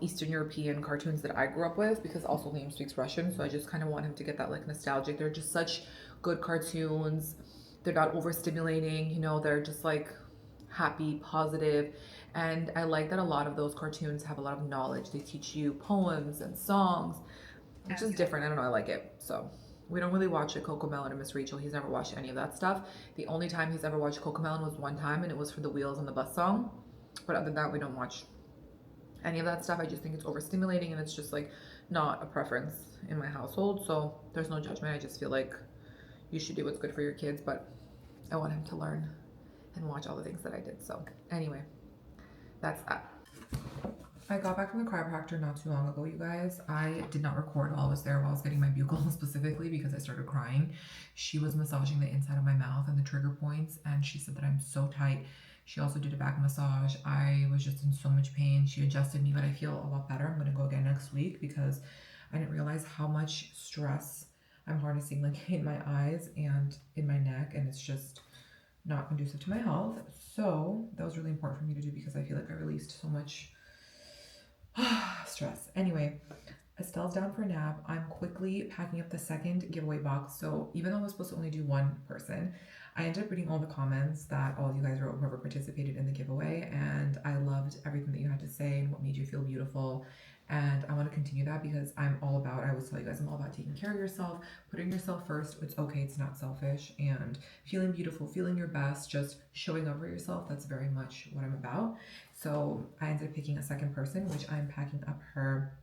A: Eastern European cartoons that I grew up with, because also Liam speaks Russian, so I just kind of want him to get that like nostalgic. They're just such good cartoons. They're not overstimulating, you know, they're just like happy, positive, and I like that a lot of those cartoons have a lot of knowledge. They teach you poems and songs, which is different. I don't know, I like it. So we don't really watch it. Cocomelon and Miss Rachel, he's never watched any of that stuff. The only time he's ever watched Cocomelon was one time, and it was for the Wheels on the Bus song. But other than that, we don't watch any of that stuff. I just think it's overstimulating, and it's just like not a preference in my household. So there's no judgment. I just feel like you should do what's good for your kids, but I want him to learn and watch all the things that I did. So anyway, that's that. I got back from the chiropractor not too long ago, you guys. I did not record while I was there, while I was getting my buccal specifically, because I started crying. She was massaging the inside of my mouth and the trigger points, and she said that I'm so tight. She also did a back massage. I was just in so much pain. She adjusted me, but I feel a lot better. I'm gonna go again next week because I didn't realize how much stress I'm harnessing like in my eyes and in my neck, and it's just not conducive to my health. So that was really important for me to do because I feel like I released so much stress. Anyway, Estelle's down for a nap. I'm quickly packing up the second giveaway box. So even though I was supposed to only do one person, I ended up reading all the comments that all of you guys wrote, whoever participated in the giveaway, and I loved everything that you had to say and what made you feel beautiful. And I want to continue that because I always tell you guys, I'm all about taking care of yourself, putting yourself first. It's okay, it's not selfish, and feeling beautiful, feeling your best, just showing up for yourself. That's very much what I'm about. So I ended up picking a second person, which I'm packing up her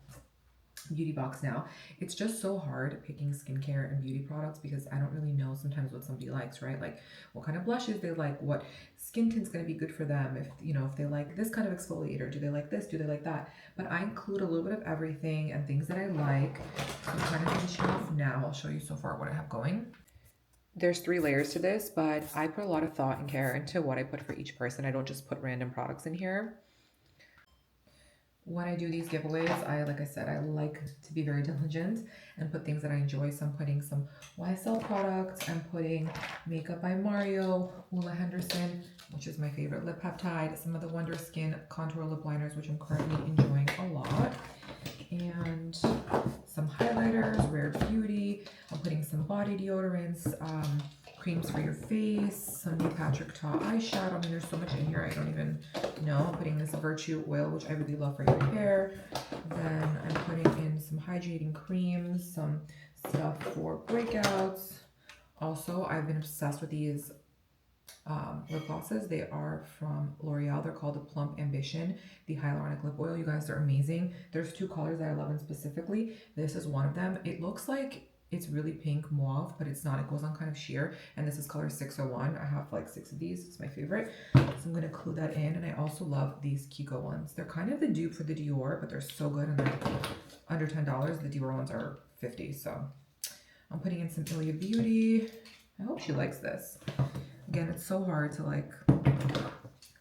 A: beauty box now. It's just so hard picking skincare and beauty products because I don't really know sometimes what somebody likes, right? Like what kind of blushes they like, what skin tint's going to be good for them, if if they like this kind of exfoliator, do they like this, do they like that? But I include a little bit of everything and things that I like. So I'm trying to finish it off now. I'll show you so far what I have going. There's 3 layers to this, but I put a lot of thought and care into what I put for each person. I don't just put random products in here. When I do these giveaways, I like to be very diligent and put things that I enjoy. So I'm putting some YSL products. I'm putting Makeup by Mario, Ula Henderson, which is my favorite lip peptide, some of the Wonder Skin contour lip liners, which I'm currently enjoying a lot, and some highlighters, Rare Beauty. I'm putting some body deodorants, creams for your face, some new Patrick Ta eyeshadow. I mean, there's so much in here, I don't even know. I'm putting this Virtue oil, which I really love for your hair. Then I'm putting in some hydrating creams, some stuff for breakouts. Also, I've been obsessed with these lip glosses. They are from L'Oreal. They're called the Plump Ambition, the hyaluronic lip oil. You guys, are amazing. There's 2 colors that I love, and specifically, this is one of them. It looks like it's really pink mauve, but it's not. It goes on kind of sheer, and this is color 601. I have like 6 of these. It's my favorite, so I'm gonna include that in. And I also love these Kiko ones. They're kind of the dupe for the Dior, but they're so good, and they're under $10. The Dior ones are $50. So I'm putting in some Ilia Beauty. I hope she likes this. Again, it's so hard to like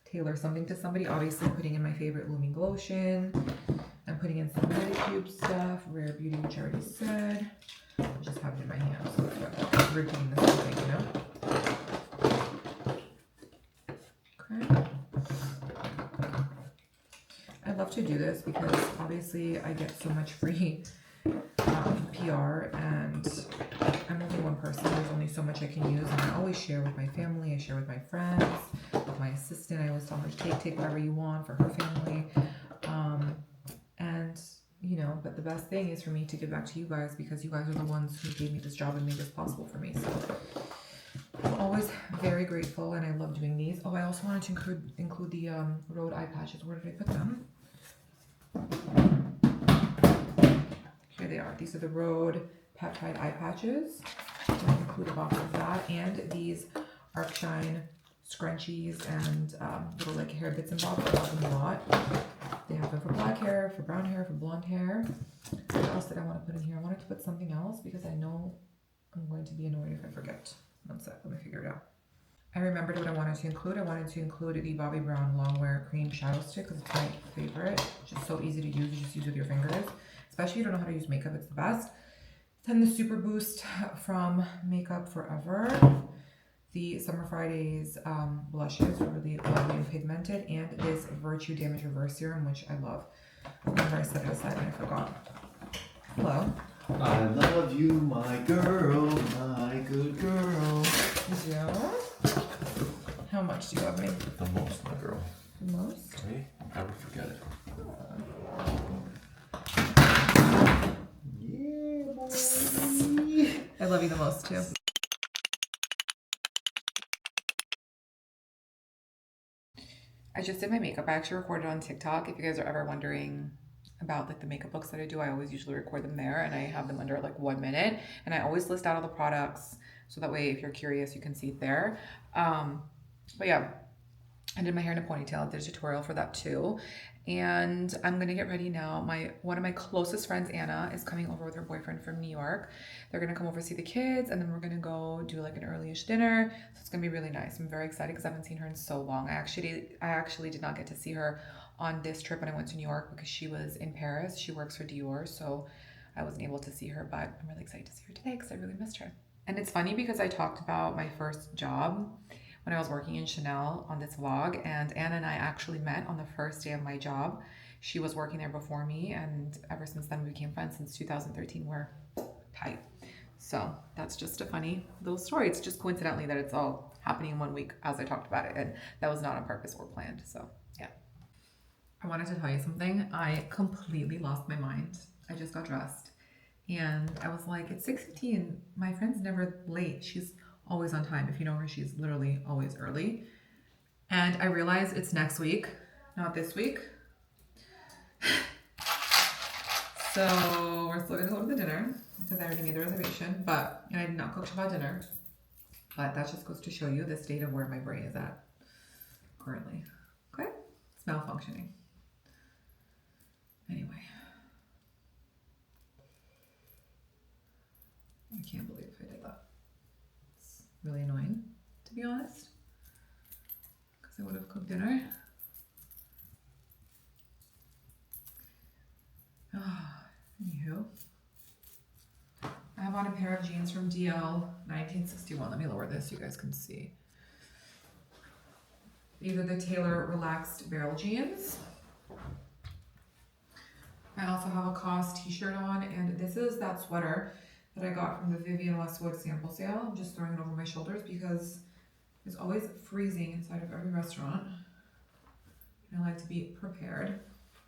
A: tailor something to somebody. Obviously, I'm putting in my favorite Looming Lotion. I'm putting in some Medicube stuff, Rare Beauty, which I already said. I just have it in my hand, so I'm repeating the same thing, Okay. I love to do this because obviously I get so much free PR, and I'm only one person. There's only so much I can use, and I always share with my family. I share with my friends, with my assistant. I always tell her, take whatever you want for her family. And but the best thing is for me to give back to you guys because you guys are the ones who gave me this job and made this possible for me. So I'm always very grateful, and I love doing these. Oh, I also wanted to include the Rhode eye patches. Where did I put them? Here they are. These are the Rhode peptide eye patches. I'm going to include a box of that, and these Arc Shine scrunchies and little like hair bits and bobs. I love them a lot. They have them for black hair, for brown hair, for blonde hair. What else did I want to put in here? I wanted to put something else because I know I'm going to be annoyed if I forget. One sec, let me figure it out. I remembered what I wanted to include. I wanted to include the Bobbi Brown Longwear Cream Shadow Stick because it's my favorite. It's just so easy to use. You just use with your fingers. Especially if you don't know how to use makeup, it's the best. Then the Super Boost from Makeup Forever. The Summer Fridays blushes, really lovely and pigmented, and this Virtue Damage Reverse Serum, which I love. Remember I set it aside and I forgot. Hello.
C: I love you, my girl, my good girl.
A: Yeah. How much do you love me?
C: The most, my girl.
A: The most?
C: Okay, never forget it. Yeah, boy.
A: I love you the most too. I just did my makeup. I actually recorded on TikTok. If you guys are ever wondering about like the makeup looks that I do, I always usually record them there, and I have them under like 1 minute, and I always list out all the products so that way if you're curious you can see it there. But yeah, I did my hair in a ponytail. I did a tutorial for that too, and I'm gonna get ready now. One of my closest friends, Anna, is coming over with her boyfriend from New York. They're gonna come over to see the kids, and then we're gonna go do like an early-ish dinner. So it's gonna be really nice. I'm very excited because I haven't seen her in so long. I actually did not get to see her on this trip when I went to New York because she was in Paris. She works for Dior, so I wasn't able to see her, but I'm really excited to see her today because I really missed her. And it's funny because I talked about my first job when I was working in Chanel on this vlog, and Anna and I actually met on the first day of my job She was working there before me, and ever since then we became friends. Since 2013 we're tight. So that's just a funny little story. It's just coincidentally that it's all happening in 1 week as I talked about it, and that was not on purpose or planned. So yeah. I wanted to tell you something. I completely lost my mind. I just got dressed and I was like, it's 6:15. My friend's never late. She's always on time. If you know her, she's literally always early. And I realized it's next week, not this week. So we're still gonna go to the dinner because I already made the reservation, but I did not cook about dinner. But that just goes to show you the state of where my brain is at currently. Okay? It's malfunctioning. Anyway. I can't believe I did that. It's really annoying, to be honest, because I would have cooked dinner. Anywho, I have on a pair of jeans from DL1961. Let me lower this so you guys can see. These are the Taylor Relaxed Barrel jeans. I also have a COS t-shirt on, and this is that sweater that I got from the Vivienne Westwood sample sale. I'm just throwing it over my shoulders because it's always freezing inside of every restaurant. And I like to be prepared.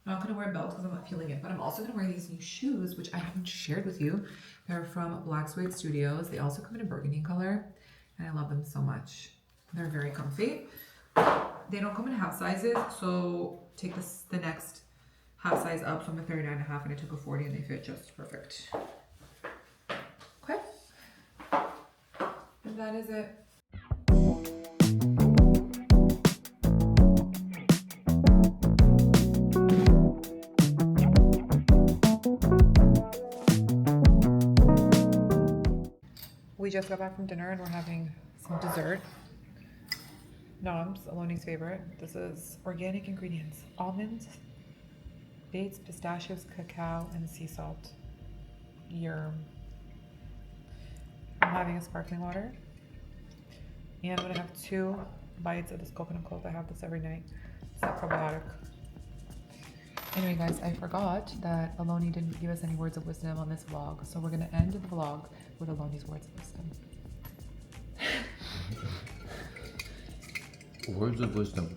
A: I'm not gonna wear a belt because I'm not feeling it, but I'm also gonna wear these new shoes, which I haven't shared with you. They're from Black Suede Studios. They also come in a burgundy color, and I love them so much. They're very comfy. They don't come in half sizes, so take the next half size up. So I'm a 39.5 and I took a 40 and they fit just perfect. Okay. And that is it. We just got back from dinner and we're having some dessert. Noms, Aloni's favorite. This is organic ingredients: almonds, dates, pistachios, cacao, and sea salt. Yum. I'm having a sparkling water. And I'm gonna have 2 bites of this coconut cloth. I have this every night. It's a probiotic. Anyway guys, I forgot that Aloni didn't give us any words of wisdom on this vlog, so we're gonna end the vlog with Aloni's words of wisdom.
C: Words of wisdom.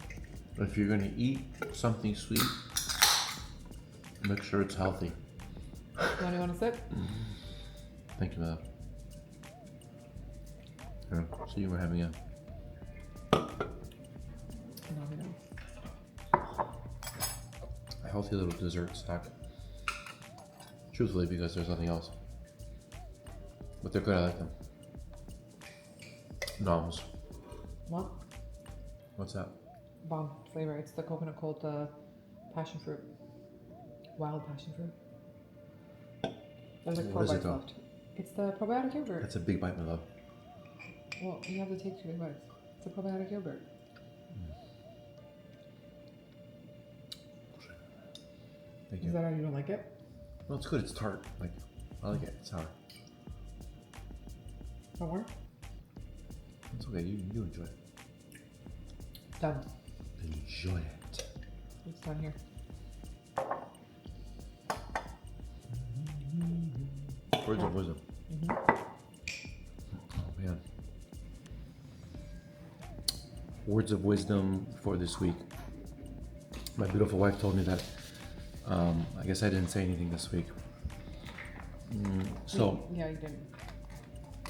C: If you're gonna eat something sweet, make sure it's healthy.
A: You want to sip?
C: Thank you for that. Yeah, so you were having a healthy little dessert snack. Truthfully, because there's nothing else. But they're good, I like them. Noms.
A: What?
C: What's that?
A: Bomb flavor. It's the coconut cold passion fruit. Wild passion fruit. There's like 4
C: What is it
A: bites
C: though?
A: left. It's the probiotic yogurt.
C: That's a big bite, my love.
A: Well, you have to take 2 big bites. It's a probiotic yogurt.
C: Thank you.
A: Is that how you don't like it?
C: Well, it's good. It's tart. Like, I like it. It's sour.
A: Don't worry.
C: It's okay. You enjoy it.
A: Done.
C: Enjoy it.
A: It's done here.
C: Words of wisdom. Oh man. Words of wisdom for this week. My beautiful wife told me that. I guess I didn't say anything this week. So
A: Yeah, you didn't.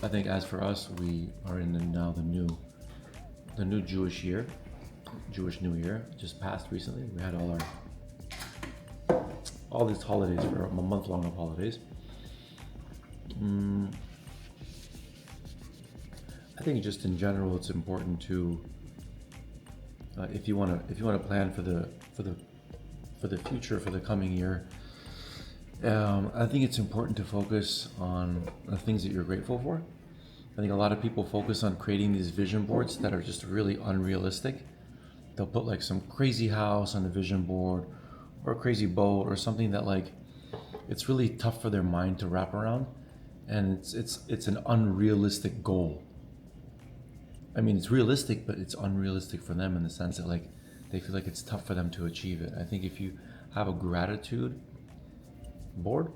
C: I think as for us, we are in the new Jewish year, Jewish New Year just passed recently. We had all these holidays for a month long of holidays. I think just in general, it's important to if you want to plan for the future, for the coming year. I think it's important to focus on the things that you're grateful for. I think a lot of people focus on creating these vision boards that are just really unrealistic. They'll put like some crazy house on the vision board, or a crazy boat, or something that like it's really tough for their mind to wrap around, and it's an unrealistic goal. I mean, it's realistic, but it's unrealistic for them in the sense that like they feel like it's tough for them to achieve it. I think if you have a gratitude board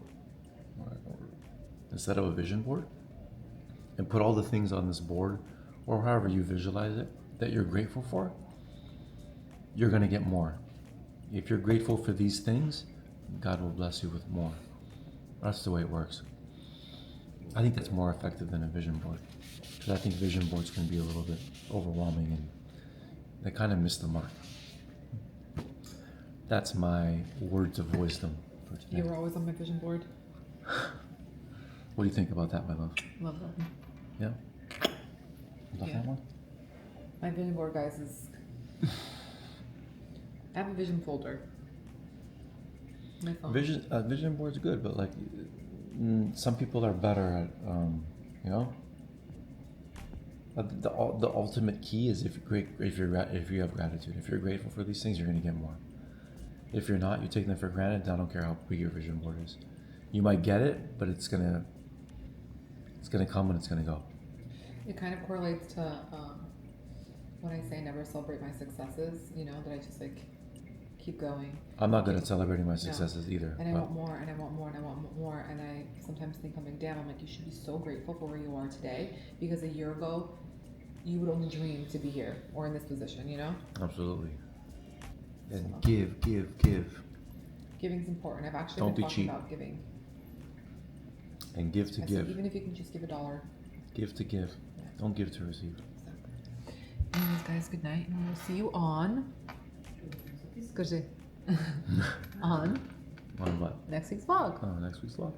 C: instead of a vision board, and put all the things on this board, or however you visualize it, that you're grateful for, you're going to get more. If you're grateful for these things, God will bless you with more. That's the way it works. I think that's more effective than a vision board, because I think vision boards can be a little bit overwhelming and they kind of miss the mark. That's my words of wisdom for today.
A: You were always on my vision board.
C: What do you think about that, my love?
A: Love that.
C: Yeah? Love
A: Yeah.
C: that one?
A: My vision board, guys, is I have a vision folder. My phone.
C: Vision board's good, but like some people are better at, you know. The ultimate key is if you have gratitude. If you're grateful for these things, you're gonna get more. If you're not, you take them for granted. I don't care how big your vision board is. You might get it, but it's gonna come and it's gonna go.
A: It kind of correlates to when I say I never celebrate my successes, you know, that I just like keep going.
C: I'm not good at celebrating my successes either.
A: And I
C: but
A: want more, and I want more, and I want more. And I sometimes think I'm like, damn, I'm like, you should be so grateful for where you are today, because a year ago, you would only dream to be here or in this position, you know?
C: Absolutely. And
A: So.
C: give.
A: Giving's important. I've actually
C: Don't
A: been
C: be
A: talking
C: cheap.
A: about giving.
C: And give to
A: I
C: give.
A: said, even if you can just give $1.
C: Give to give.
A: Yeah.
C: Don't give to receive.
A: Anyways, guys, good night, and we'll see you on. on
C: On what?
A: next week's vlog.
C: Oh, next week's vlog.